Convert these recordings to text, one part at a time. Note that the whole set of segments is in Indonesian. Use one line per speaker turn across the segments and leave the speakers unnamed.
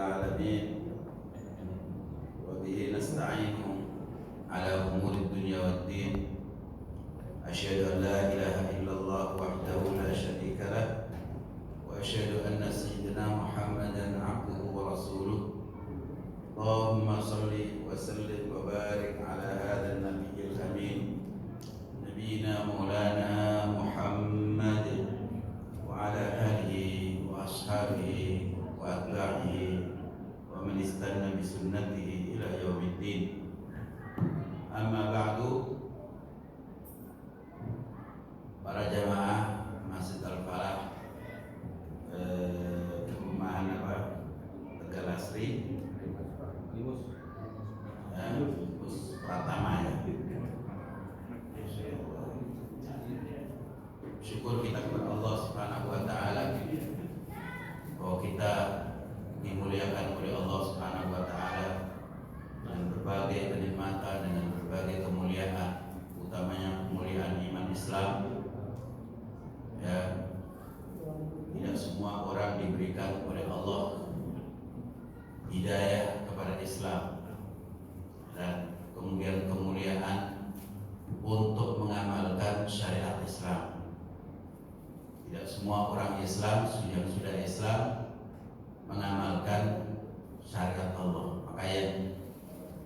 العالمين وبه نستعين على أمور الدنيا والدين أشهد أن لا إله إلا الله وحده لا شريك له وأشهد أن سيدنا محمدا عبده ورسوله اللهم صل وسلم وبارك على هذا النبي الأمين نبينا مولانا محمد وعلى آله وأصحابه وأتباعه ومن استنى بسنته إلى يوم الدين. Amma ba'du, para jamaah Masjid Al-Falah Perumahan Tegalasri Limus Pratama ya. Syukur kita kepada Allah Subhanahu wa taala bahwa kita dimuliakan oleh Allah Subhanahu wa taala dengan berbagai kenikmatan, dengan berbagai kemuliaan, utamanya kemuliaan iman Islam. Ya, tidak semua orang diberikan oleh Allah hidayah kepada Islam dan kemudian kemuliaan untuk mengamalkan syariat Islam. Tidak semua orang Islam yang sudah Islam mengamalkan syariat Allah, maka yang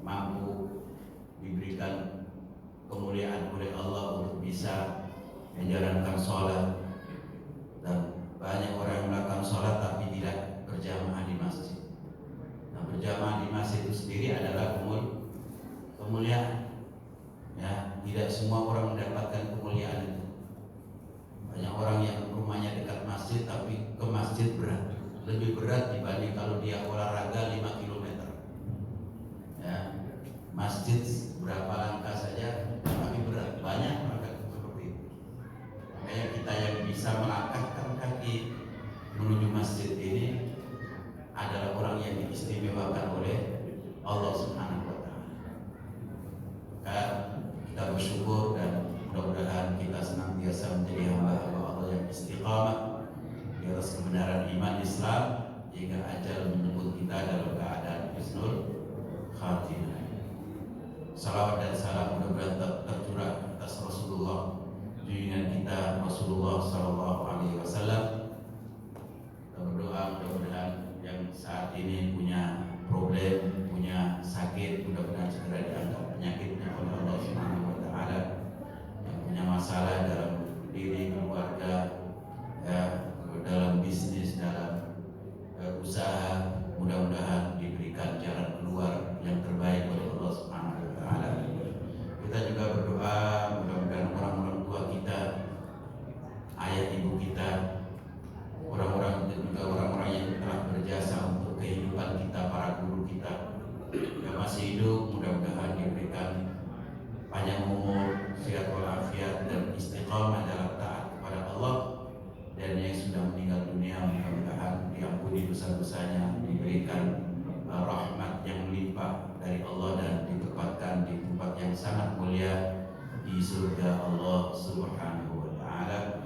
mampu diberikan kemuliaan oleh Allah untuk bisa menjalankan sholat. Dan banyak orang yang melakukan sholat tapi tidak berjamaah di masjid. Nah, berjamaah di masjid itu sendiri adalah kemuliaan. Ya, tidak semua orang mendapatkan kemuliaan itu. Banyak orang yang rumahnya dekat masjid tapi ke masjid berat, lebih berat dibanding kalau dia olahraga 5 km. Ya, masjid berapa langkah saja tapi berat, banyak langkah seperti itu. Makanya kita yang bisa melangkahkan kaki menuju masjid ini adalah orang yang diistimewakan oleh Allah Subhanahu wa taala. Maka kita bersyukur dan mudah-mudahan kita senantiasa menjadi hamba-hamba Allah yang istiqamah di atas kebenaran iman Islam hingga ajal menyebut kita dalam keadaan husnul khatimah. Salawat dan salam mudah-mudahan tercurah atas Rasulullah, junjungan kita Rasulullah Sallallahu Alaihi Wasallam. Kita berdoa mudah-mudahan yang saat ini punya problem, punya sakit, mudah-mudahan segera diangkat penyakitnya oleh Allah Subhanahu Wa Taala. Yang punya masalah dalam diri, keluarga, ya, dalam bisnis, dalam usaha, mudah-mudahan diberikan jalan keluar yang terbaik oleh Allah Subhanahu wa taala. Kita juga berdoa mudah-mudahan orang-orang tua kita, ayah ibu kita, orang-orang yang telah berjasa untuk kehidupan kita, para guru kita yang masih hidup, mudah-mudahan diberikan panjang umur, sehat walafiat dan istiqamah dalam taat kepada Allah. Dan yang sudah meninggal dunia mudah-mudahan diampuni dosa-dosanya, diberikan rahmat yang melimpah dari Allah dan ditempatkan di tempat yang sangat mulia di surga Allah Subhanahu wa taala.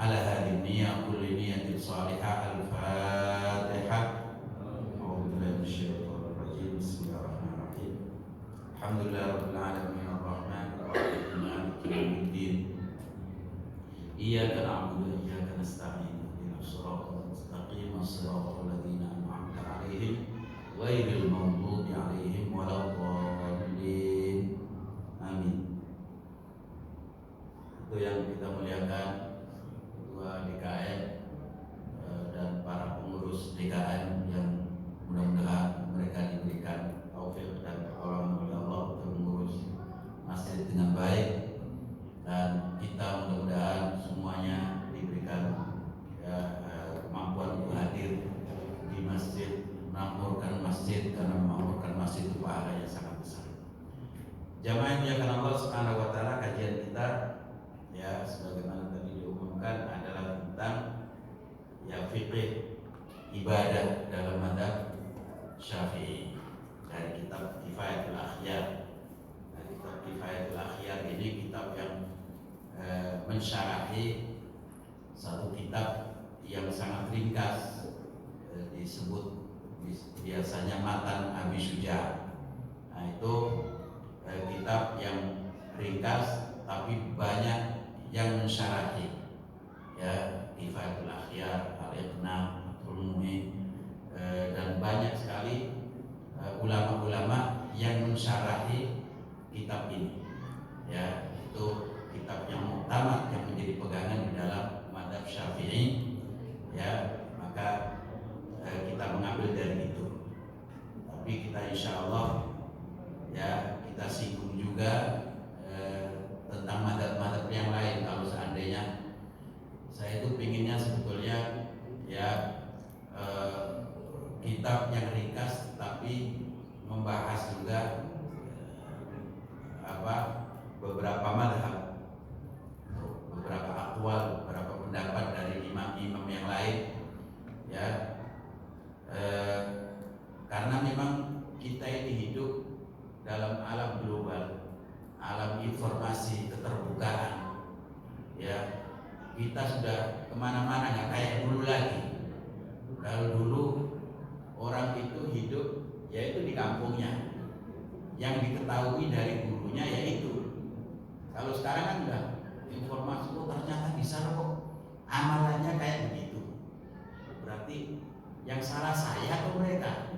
Ala hadhihi niyyah kulli niyyatin shalihah. Al-Fatihah. A'udzu billahi minasyaitonir rajim. Bismillahirrahmanirrahim. Alhamdulillahirabbil alamin arrahmanir rahim maliki yaumiddin. Iyyaka na'budu wa iyyaka nasta'in. Ihdinas siratal mustaqim, siratal ladzina an'amta 'alaihim ghairil maghdubi 'alaihim waladdallin. Amin. Itu yang kita muliakan Ketua DKM dan para pengurus DKM yang mudah-mudahan mereka diberikan taufik dan pertolongan oleh Allah untuk mengurus masjid dengan baik. Dan kita mudah-mudahan semuanya diberikan kemampuan untuk hadir di masjid, memakmurkan masjid, karena memakmurkan masjid itu pahalanya sangat besar. Jamaah yang dimuliakan Allah Subhanahu wa taala, kajian kita ya sebagaimana tadi diumumkan adalah tentang ya fikih ibadah dalam mazhab Syafi'i dari kitab Kifayatul Akhyar. Nah, kitab Kifayatul Akhyar ini kitab yang mensyarahi satu kitab yang sangat ringkas, disebut kitab yang ringkas tapi banyak yang mensyarahi, ya, Kifayatul Akhyar, Al-Iqna, Fathul Mu'in, dan banyak sekali ulama-ulama yang mensyarahi kitab ini, ya. Itu kitab yang muktamad yang menjadi pegangan di dalam mazhab Syafi'i, ya. Maka kita mengambil dari itu. Tapi kita insya Allah, ya, kita singgung juga tentang mazhab-mazhab yang lain. Kalau seandainya saya itu pinginnya sebetulnya, ya, kitab yang ringkas tapi membahas juga beberapa mazhab, beberapa akwal, beberapa pendapat dari imam-imam yang lain, ya. Karena memang kita ini hidup dalam alam global, alam informasi, keterbukaan, ya. Kita sudah kemana-mana, nggak kayak dulu lagi. Kalau dulu orang itu hidup yaitu di kampungnya, yang diketahui dari gurunya yaitu. Kalau sekarang kan enggak, informasi ternyata di sana kok amalannya kayak begitu. Berarti yang salah saya atau mereka?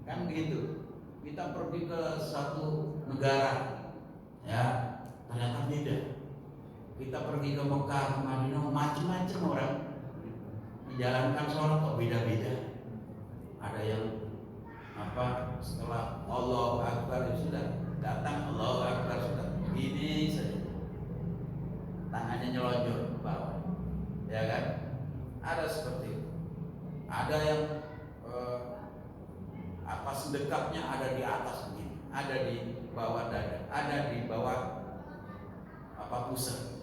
Kan begitu. Kita pergi ke satu negara, ya, ternyata beda. Kita pergi ke Mekah, ke Madinah, macam-macam orang menjalankan sholat kok beda-beda. Ada yang setelah Allahu Akbar sudah datang, Allahu Akbar sudah begini saja, tangannya nyelonjor ke bawah, ya kan? Ada seperti itu. Ada yang sedekapnya ada di atas begini, ada di bawah dada, ada di bawah pusat,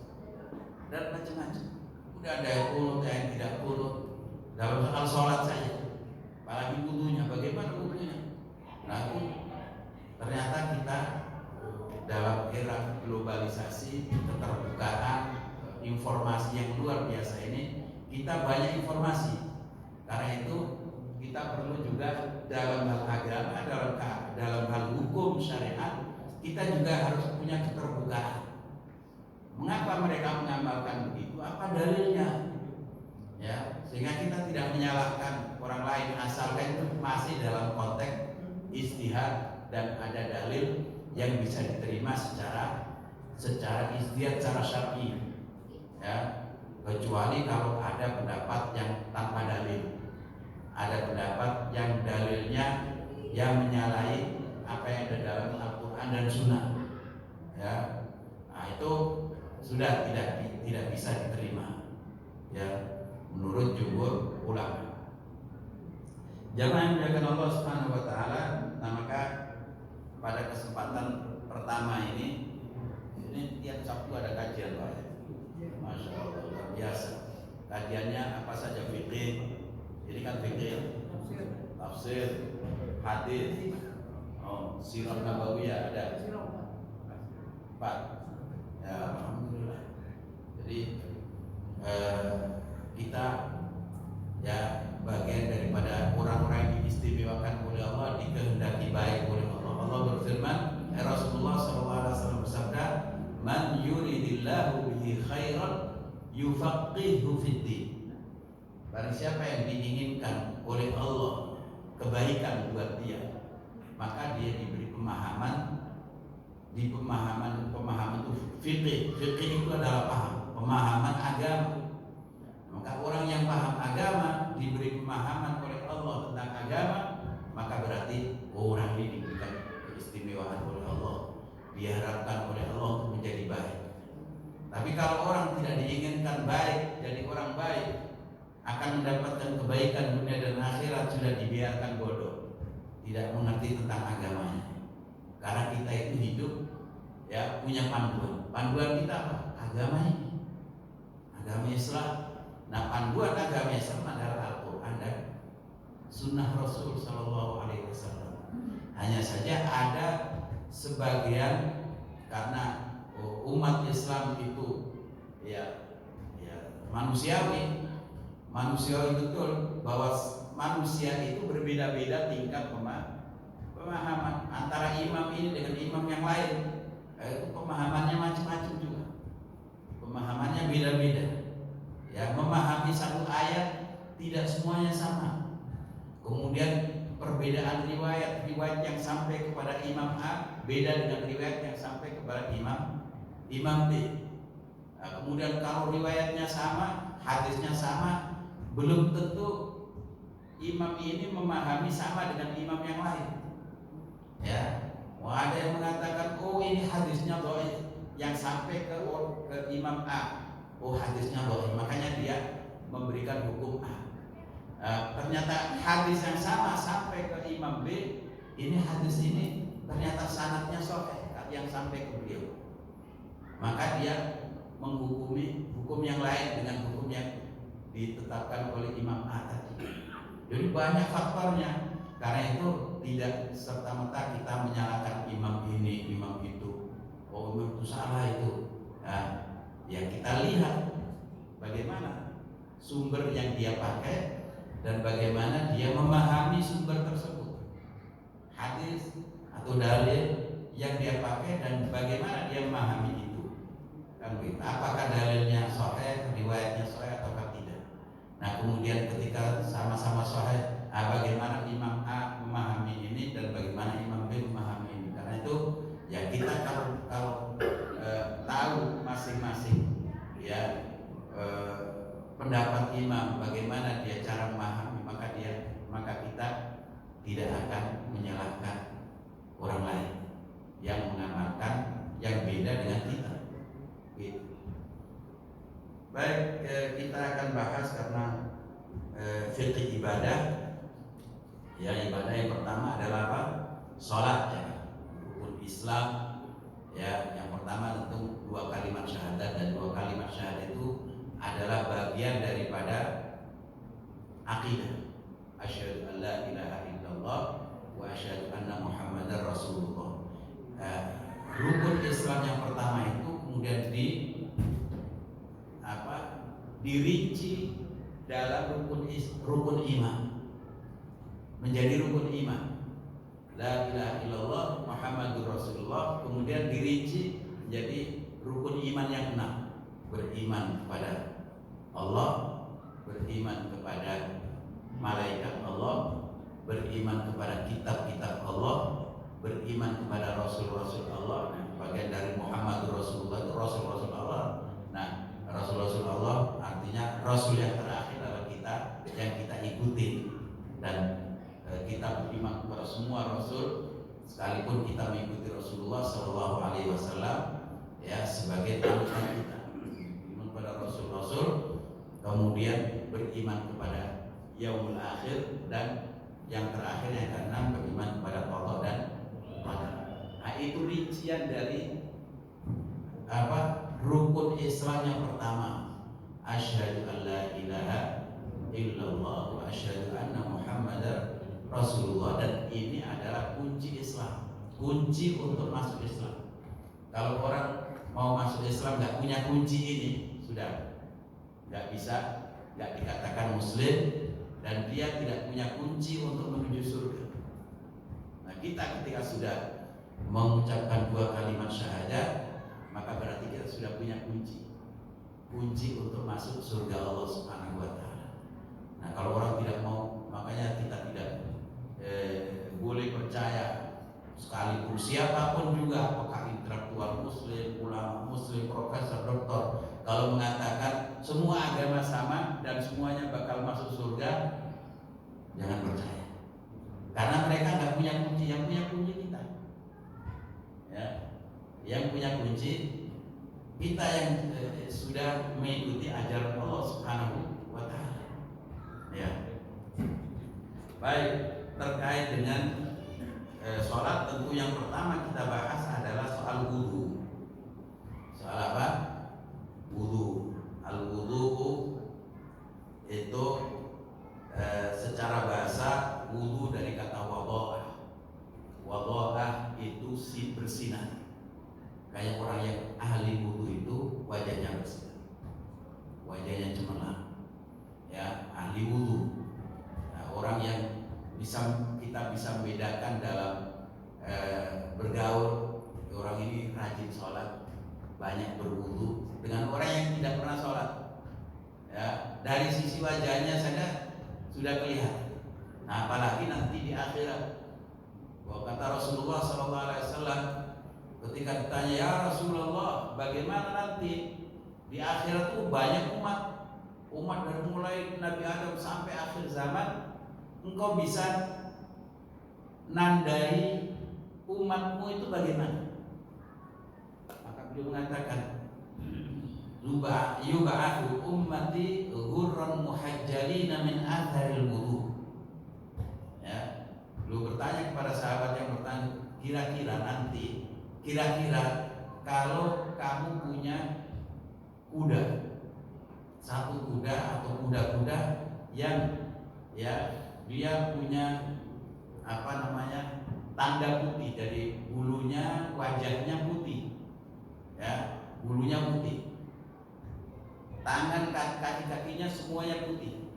dan macam-macam. Udah ada yang kunut, ada yang tidak kunut dalam soal sholat saja. Apalagi wudunya, bagaimana wudunya? Nah, ternyata kita dalam era globalisasi, keterbukaan informasi yang luar biasa ini, kita banyak informasi. Karena itu kita perlu juga dalam hal agama, dalam hal hukum syariat, kita juga harus punya keterbukaan. Mengapa mereka mengamalkan begitu? Apa dalilnya? Ya, sehingga kita tidak menyalahkan orang lain, asalkan itu masih dalam konteks ijtihad dan ada dalil yang bisa diterima secara ijtihad, secara syar'i, ya. Kecuali kalau ada pendapat yang tanpa dalil, ada pendapat yang dalilnya yang menyalahi apa yang ada dalam Al-Quran dan Sunnah, ya. Nah, itu sudah tidak bisa diterima, ya, menurut jumhur ulama. Jamaah yang dimuliakan Allah Subhanahu wa taala, nah maka pada kesempatan pertama ini tiap Sabtu ada kajian, Pak. Masya Allah, luar biasa. Kajiannya apa saja, fikih. Ini kan fikih, tafsir, hadis, sirah nabawiyah ada 4. Ya, alhamdulillah. Jadi kita, ya, bagian daripada orang-orang yang diistimewakan oleh Allah, dikehendaki baik oleh Allah. Allah berfirman, Rasulullah SAW bersabda, "Man yuridillahu bihi khairan yufaqihu fiddin." Barang siapa yang diinginkan oleh Allah kebaikan buat dia, maka dia diberi pemahaman. Di pemahaman itu fikih itu adalah pemahaman agama. Maka orang yang paham agama diberi pemahaman oleh Allah tentang agama, maka berarti orang ini diberikan keistimewaan oleh Allah, diharapkan oleh Allah untuk menjadi baik. Tapi kalau orang tidak diinginkan baik, jadi orang baik, akan mendapatkan kebaikan dunia dan akhirat, sudah dibiarkan bodoh, tidak mengerti tentang agamanya. Karena kita itu hidup, ya, punya panduan. Panduan kita apa? Agama ini, agama Islam. Nah, panduan agama Islam adalah Al-Quran dan Sunnah Rasul Sallallahu Alaihi Wasallam. Hanya saja ada sebagian, karena umat Islam itu, ya manusiawi betul, bahwa manusia itu berbeda-beda tingkat pemahaman antara imam ini dengan imam yang lain, itu pemahamannya macam-macam juga, pemahamannya beda-beda. Ya, memahami satu ayat tidak semuanya sama. Kemudian perbedaan riwayat yang sampai kepada imam A beda dengan riwayat yang sampai kepada imam B. Nah, kemudian kalau riwayatnya sama, hadisnya sama, belum tentu imam ini memahami sama dengan imam yang lain. Ya, ada yang mengatakan, oh ini hadisnya dhaif, yang sampai ke imam A, oh hadisnya dhaif, makanya dia memberikan hukum A. Ternyata hadis yang sama sampai ke imam B, ini hadis ini ternyata sanadnya sahih yang sampai ke beliau, maka dia menghukumi hukum yang lain dengan hukum yang ditetapkan oleh imam A tadi. Jadi banyak faktornya. Karena itu tidak serta-merta kita menyalahkan imam ini, imam itu. Oh, imam itu salah itu. Nah, ya kita lihat bagaimana sumber yang dia pakai dan bagaimana dia memahami sumber tersebut. Hadis atau dalil yang dia pakai dan bagaimana dia memahami itu. Kan begitu. Apakah dalilnya sahih, riwayatnya sahih atau tidak? Nah, kemudian ketika sama-sama sahih, bagaimana imam A memahami ini dan bagaimana imam B memahami ini. Karena itu ya kita kalau tahu masing-masing ya pendapat imam, bagaimana dia cara memahami, maka kita tidak akan menyalahkan orang lain yang mengamalkan yang beda dengan kita. Gitu. Baik, kita akan bahas karena fikih ibadah. Ya, ibadah yang pertama adalah apa? Sholat, ya, rukun Islam. Ya, yang pertama tentu 2 kalimat syahadat, dan 2 kalimat syahadat itu adalah bagian daripada akidah. Asyhadu an la ilaha illallah wa asyhadu anna Muhammadar Rasulullah. Rukun Islam yang pertama itu kemudian dirinci dalam rukun iman. Menjadi rukun iman, la ilaha illallah Muhammadur Rasulullah, kemudian dirinci menjadi rukun iman yang 6. Beriman kepada Allah, beriman kepada malaikat Allah, beriman kepada kitab-kitab Allah, beriman kepada rasul-rasul Allah. Nah, bagian dari Muhammadur Rasulullah itu rasul-rasul Allah. Nah, rasul-rasul Allah artinya rasul yang terakhir adalah kita yang kita ikuti, dan kita beriman kepada semua rasul, sekalipun kita mengikuti Rasulullah Shallallahu Alaihi Wasallam ya sebagai panutan kita. Beriman kepada rasul-rasul, kemudian beriman kepada yaumul akhir, dan yang terakhir yang keenam beriman kepada Allah dan Qadar. Nah, itu rincian dari rukun Islam yang pertama. Asyhadu an la ilaha illallah wa asyhadu anna Muhammadar Rasulullah, dan ini adalah kunci Islam, kunci untuk masuk Islam. Kalau orang mau masuk Islam nggak punya kunci ini, sudah nggak bisa, nggak dikatakan Muslim, dan dia tidak punya kunci untuk menuju surga. Nah, kita ketika sudah mengucapkan 2 kalimat syahadat, maka berarti kita sudah punya kunci untuk masuk surga Allah Subhanahu Wa Taala. Nah, kalau orang tidak mau, makanya kita tidak boleh percaya sekalipun siapapun juga, apakah intelektual muslim, ulama muslim, profesor, doktor, kalau mengatakan semua agama sama dan semuanya bakal masuk surga, jangan percaya, karena mereka nggak punya kunci. Yang punya kunci kita, ya, yang punya kunci kita yang sudah mengikuti ajaran Allah Subhanahu Wa Taala. Ya, baik. Terkait dengan sholat, tentu yang pertama kita bahas adalah soal wudu. Soal apa? Wudu. Al-wudu itu secara bahasa wudu dari kata wadha'ah. Wadha'ah itu bersinar. Kayak orang yang ahli wudu itu wajahnya bersinar, wajahnya cemerlang. Ya, ahli wudu. Nah, orang yang kita bisa membedakan dalam sholat, banyak berwudu dengan orang yang tidak pernah sholat. Ya, dari sisi wajahnya saja sudah kelihatan. Nah, apalagi nanti di akhirat. Bahwa kata Rasulullah SAW ketika ditanya, ya Rasulullah, bagaimana nanti di akhirat itu banyak umat dari mulai Nabi Adam sampai akhir zaman, engkau bisa nandai umatmu itu bagaimana? Maka beliau mengatakan, yub'atsu ummati ghurran muhajjalina min atharil wudu. Ya, beliau bertanya kepada sahabat yang bertanya, kira-kira kalau kamu punya kuda, satu kuda atau kuda-kuda yang dia punya tanda putih, dari bulunya, wajahnya putih, bulunya putih, tangan, kaki-kakinya semuanya putih,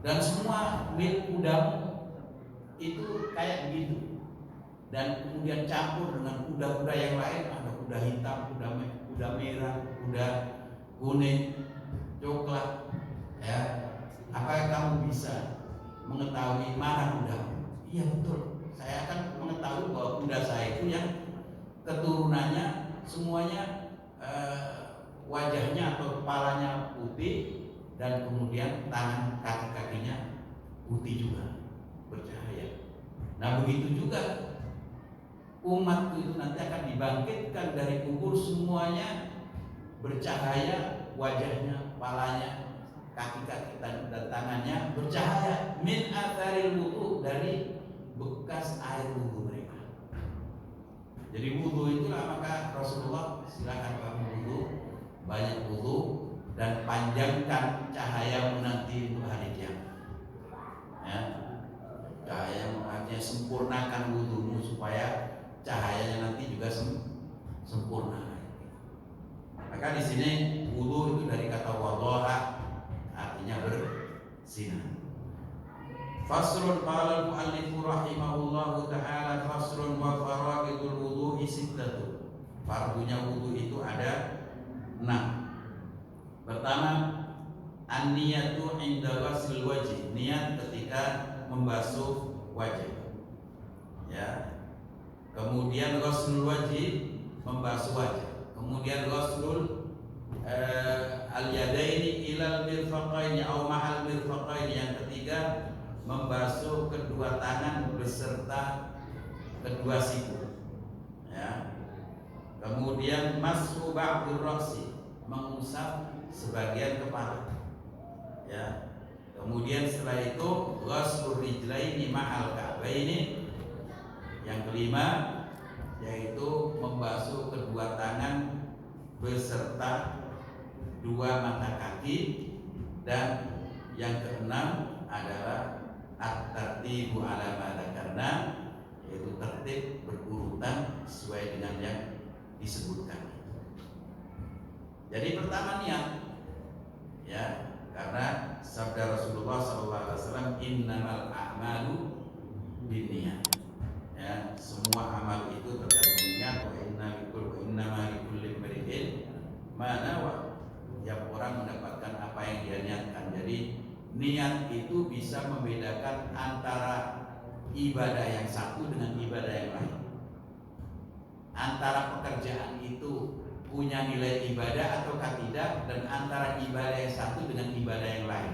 dan semua milik kudamu itu kayak begitu, dan kemudian campur dengan kuda-kuda yang lain, ada kuda hitam, kuda merah, kuda kuning, coklat, apakah kamu bisa mengetahui mana kudamu? Iya betul, saya akan mengetahui bahwa kuda saya itu yang keturunannya semuanya wajahnya atau kepalanya putih, dan kemudian tangan kaki-kakinya putih juga, bercahaya. Nah begitu juga umat itu nanti akan dibangkitkan dari kubur, semuanya bercahaya, wajahnya, kepalanya, kaki-kaki dan tangannya bercahaya, min atharil wudu, dari bekas air wudu mereka. Jadi wudu itulah, maka Rasulullah silakan kamu wudu, banyak wudu, dan panjangkan cahayamu nanti untuk hari kiamat. Cahayamu artinya sempurnakan wudumu supaya cahayanya nanti juga sempurna. Maka di sini wudu itu dari kata wadha'a, artinya bersinar. Fasrun qala al-mu'allifu rahimahullahu ta'ala, fasrun wa fara'idul wudu'i sittatu. Fardunya wudu itu ada 6. Pertama, an-niyatu 'inda ghaslil wajh, niat ketika membasuh wajah. Kemudian ghaslul wajh, membasuh wajah. Kemudian ghaslul al-yadaini ilal mirfaqaini aw ma'al mirfaqaini, yang ketiga membasuh kedua tangan beserta kedua siku. Kemudian mashu ba'dur ra'si, mengusap sebagian kepala. Kemudian setelah itu ghaslur rijlaini ma'al ka'baini, yang kelima yaitu membasuh kedua tangan beserta dua mata kaki, dan yang keenam adalah at-tartibu ala ma dzakarna, yaitu tertib berurutan sesuai dengan yang disebutkan. Jadi pertama niat, karena sabda Rasulullah SAW, innamal a'malu binniyat. Semua amal itu tergantung niat. Wa innama likulli imri'in ma nawa. Tiap orang mendapatkan apa yang dia niatkan. Jadi niat itu bisa membedakan antara ibadah yang satu dengan ibadah yang lain. Antara pekerjaan itu punya nilai ibadah ataukah tidak, dan antara ibadah yang satu dengan ibadah yang lain.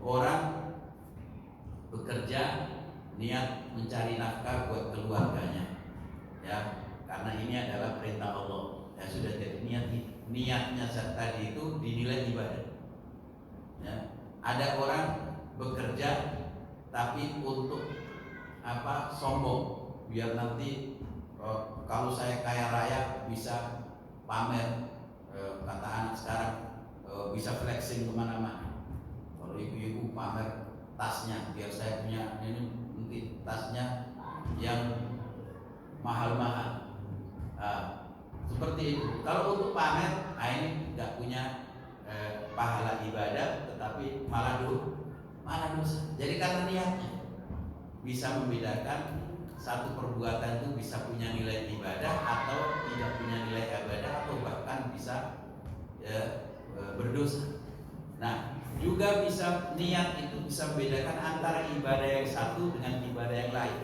Orang bekerja niat mencari nafkah buat keluarganya, karena ini adalah perintah Allah. Sudah jadi niatnya tadi itu dinilai ibadah. Ada orang bekerja tapi untuk sombong, biar nanti kalau saya kaya raya bisa pamer, kata anak sekarang bisa flexing kemana-mana. Kalau ibu-ibu pamer tasnya, biar saya punya ini, mungkin tasnya yang mahal-mahal. Seperti itu. Kalau untuk pamer, ini tidak punya pahala ibadah, tetapi malah dosa. Jadi karena niatnya bisa membedakan satu perbuatan itu bisa punya nilai ibadah atau berdosa. Nah, juga bisa niat itu bisa membedakan antara ibadah yang satu dengan ibadah yang lain.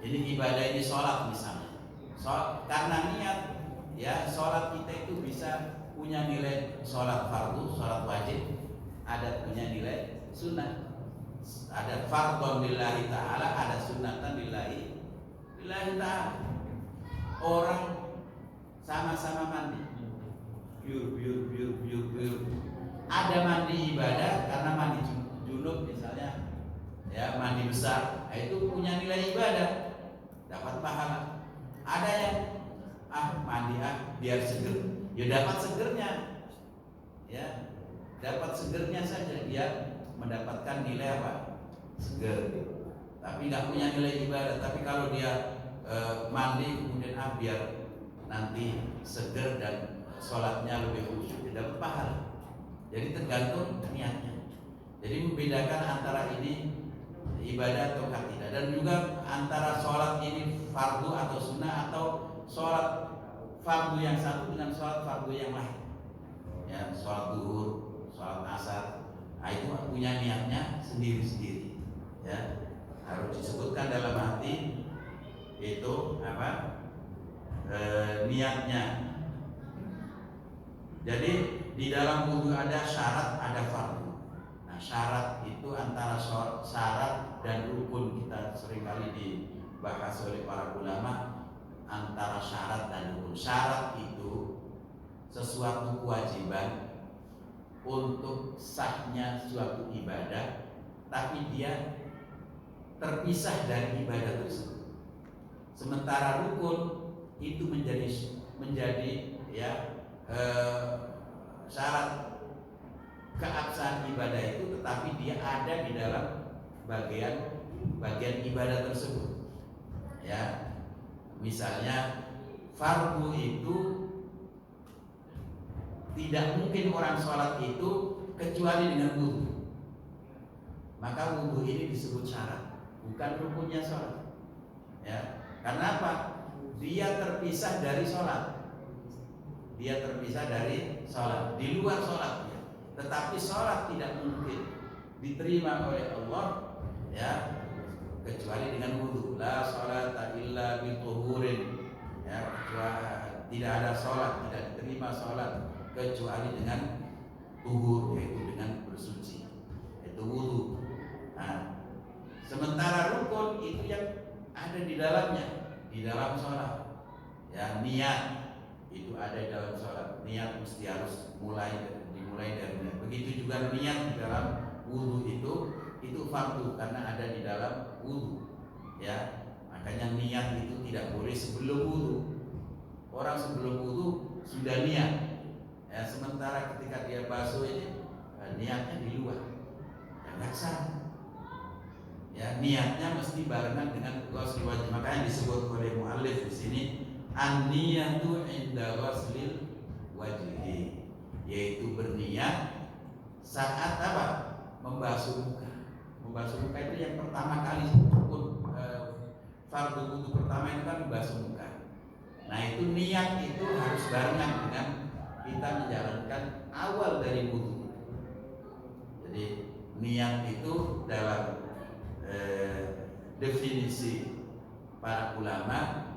Ini ibadah ini sholat misalnya. Karena niat, ya sholat kita itu bisa punya nilai sholat fardu, sholat wajib, ada punya nilai sunnah. Ada fardhon lillahi ta'ala, ada sunnatan lillahi ta'ala. Orang sama-sama mandi, biur. Ada mandi ibadah karena mandi junub misalnya, ya mandi besar, itu punya nilai ibadah, dapat pahala. Ada yang mandi biar seger, ya dapat segernya, ya dapat segernya saja, dia mendapatkan nilai apa? Seger. Tapi nggak punya nilai ibadah. Tapi kalau dia mandi kemudian biar nanti seger dan sholatnya lebih khusyuk, dia dapat pahala. Jadi tergantung niatnya. Jadi membedakan antara ini ibadah atau tidak, dan juga antara sholat ini fardu atau sunnah, atau sholat fardu yang satu dengan sholat fardu yang lain. Ya, sholat zuhur, sholat asar, itu punya niatnya sendiri-sendiri. Ya, harus disebutkan dalam hati itu apa? Niatnya. Jadi di dalam wudu ada syarat, ada fardu. Nah, syarat itu antara syarat dan rukun, kita seringkali dibahas oleh para ulama antara syarat dan rukun. Syarat itu sesuatu kewajiban untuk sahnya suatu ibadah, tapi dia terpisah dari ibadah tersebut. Sementara rukun itu menjadi ya syarat keabsahan ibadah itu, tetapi dia ada di dalam bagian ibadah tersebut. Ya, misalnya fardu itu tidak mungkin orang sholat itu kecuali dengan wudu. Maka wudu ini disebut syarat, bukan rukunnya sholat. Ya, karena apa? Dia terpisah dari sholat. Dia terpisah dari sholat, di luar sholat ya. Tetapi sholat tidak mungkin diterima oleh Allah, ya, kecuali dengan wudu. La sholata illa bituhurin. Ya, tidak ada sholat, tidak diterima sholat kecuali dengan tuhur, yaitu dengan bersuci, yaitu wudu. Nah, sementara rukun itu yang ada di dalamnya, di dalam sholat. Ya, niat itu ada di dalam sholat. Niat mesti harus dimulai dari niat. Begitu juga niat di dalam wudu itu fardu karena ada di dalam wudu. Ya, makanya niat itu tidak boleh sebelum wudu. Orang sebelum wudu sudah niat. Ya, sementara ketika dia basuh ini niatnya di luar, nggak sah. Ya, niatnya mesti barengan dengan ghusl wajib. Makanya disebut oleh muallif di sini an-niyatu inda ghuslil wajhi, yaitu berniat saat apa? Membasuh muka. Membasuh muka itu yang pertama kali pun fardu wudu pertama itu kan membasuh muka. Nah, itu niat itu harus barengan dengan kita menjalankan awal dari wudu. Jadi niat itu dalam definisi para ulama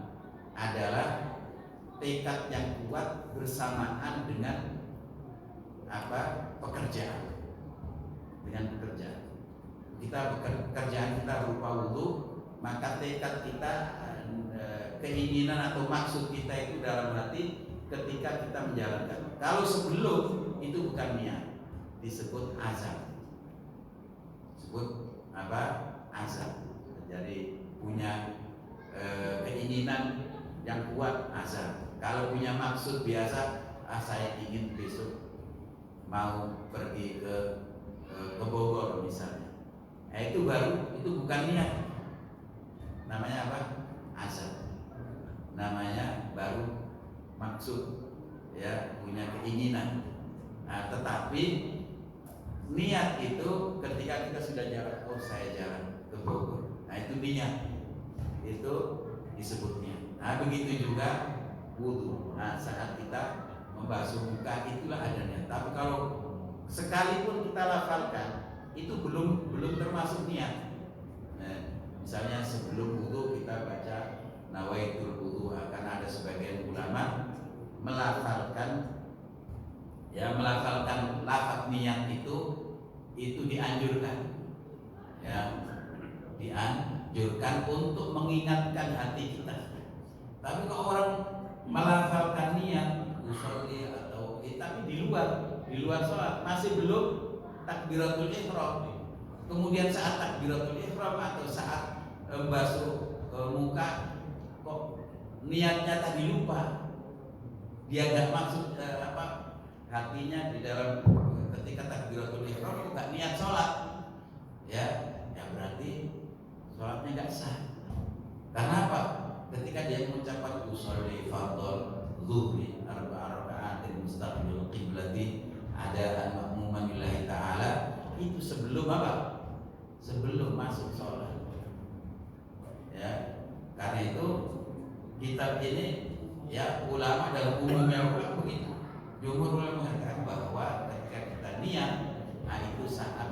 adalah tekad yang kuat bersamaan dengan pekerjaan. Dengan pekerjaan. Pekerjaan kita berupa wudu, maka tekad kita, keinginan atau maksud kita itu dalam hati ketika kita menjalankan. Kalau sebelum itu bukan niat, disebut azam. Disebut azam. Jadi punya keinginan yang kuat, azam. Kalau punya maksud biasa, saya ingin besok mau pergi ke Bogor misalnya. Itu bukan niat. Namanya apa? Azam. Namanya baru maksud, ya, punya keinginan. Nah, tetapi niat itu ketika kita sudah jalan, saya jalan ke Bogor. Nah, itu niat. Itu disebutnya. Nah, begitu juga wudu. Nah, saat kita membasuh muka itulah ada niat. Tapi kalau sekalipun kita lafalkan itu belum termasuk niat. Nah, misalnya sebelum wudu kita baca nawaitul wudu, akan ada sebagian ulama melafalkan lafaz niat itu dianjurkan, ya, dianjurkan untuk mengingatkan hati kita. Tapi kalau orang melafalkan niat usolli atau tapi di luar sholat, masih belum takbiratul ihram. Kemudian saat takbiratul ihram atau saat basuh muka, kok niatnya tadi lupa, dia nggak maksud hatinya di dalam ketika takbiratul ihram nggak niat sholat, ya berarti sholatnya nggak sah. Karena apa? Ketika dia mengucapkan usolli fardhon zuhri arba'a raka'atin mustaqbil qiblati ada makmuman lillahi ta'ala, itu sebelum apa? Sebelum masuk sholat. Ya, karena itu kitab ini, ya, ulama dalam umumnya begitu. Jumhur ulama mengatakan bahwa ketika kita niat, itu saat